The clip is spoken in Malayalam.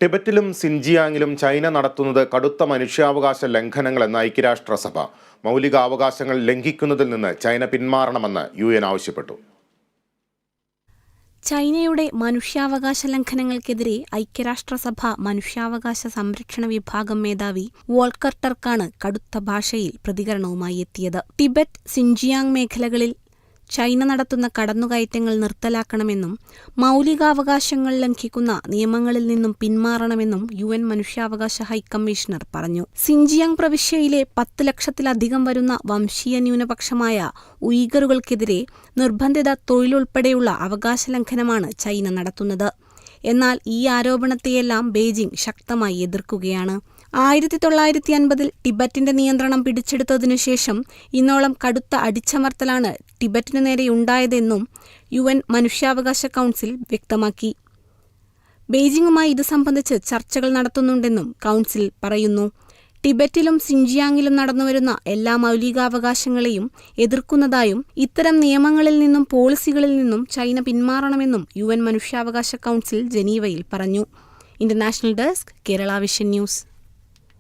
ടിബറ്റിലും സിൻജിയാങ്ങിലും ചൈന നടത്തുന്നത് കടുത്ത മനുഷ്യാവകാശ ലംഘനങ്ങളെന്ന് ഐക്യരാഷ്ട്രസഭ. മൗലികാവകാശങ്ങൾ ലംഘിക്കുന്നതിൽ നിന്ന് ചൈന പിന്മാറണമെന്ന് UN ആവശ്യപ്പെട്ടു. ചൈനയുടെ മനുഷ്യാവകാശ ലംഘനങ്ങൾക്കെതിരെ ഐക്യരാഷ്ട്രസഭ മനുഷ്യാവകാശ സംരക്ഷണ വിഭാഗം മേധാവി വോൾക്കർ ടർക്കാണ് കടുത്ത ഭാഷയിൽ പ്രതികരണവുമായി എത്തിയത്. ടിബറ്റ്, സിൻജിയാങ് മേഖലകളിൽ ചൈന നടത്തുന്ന കടന്നുകയറ്റങ്ങൾ നിർത്തലാക്കണമെന്നും മൗലികാവകാശങ്ങൾ ലംഘിക്കുന്ന നിയമങ്ങളിൽ നിന്നും പിന്മാറണമെന്നും UN മനുഷ്യാവകാശ ഹൈക്കമ്മീഷണർ പറഞ്ഞു. സിൻജിയാങ് പ്രവിശ്യയിലെ 10 ലക്ഷത്തിലധികം വരുന്ന വംശീയ ന്യൂനപക്ഷമായ ഉയ്ഗറുകൾക്കെതിരെ നിർബന്ധിത തൊഴിലുൾപ്പെടെയുള്ള അവകാശ ലംഘനമാണ് ചൈന നടത്തുന്നത്. എന്നാൽ ഈ ആരോപണത്തെയെല്ലാം ബെയ്ജിംഗ് ശക്തമായി എതിർക്കുകയാണ്. 1950-ൽ ടിബറ്റിന്റെ നിയന്ത്രണം പിടിച്ചെടുത്തതിനുശേഷം ഇന്നോളം കടുത്ത അടിച്ചമർത്തലാണ് ടിബറ്റിനു നേരെയുണ്ടായതെന്നും UN മനുഷ്യാവകാശ കൗൺസിൽ വ്യക്തമാക്കി. ബെയ്ജിംഗുമായി ഇത് സംബന്ധിച്ച് ചർച്ചകൾ നടത്തുന്നുണ്ടെന്നും കൗൺസിൽ പറയുന്നു. ടിബറ്റിലും സിൻജിയാങ്ങിലും നടന്നുവരുന്ന എല്ലാ മൗലികാവകാശങ്ങളെയും എതിർക്കുന്നതായും ഇത്തരം നിയമങ്ങളിൽ നിന്നും പോളിസികളിൽ നിന്നും ചൈന പിന്മാറണമെന്നും UN മനുഷ്യാവകാശ കൗൺസിൽ ജനീവയിൽ പറഞ്ഞു. International desk, Kerala vision news.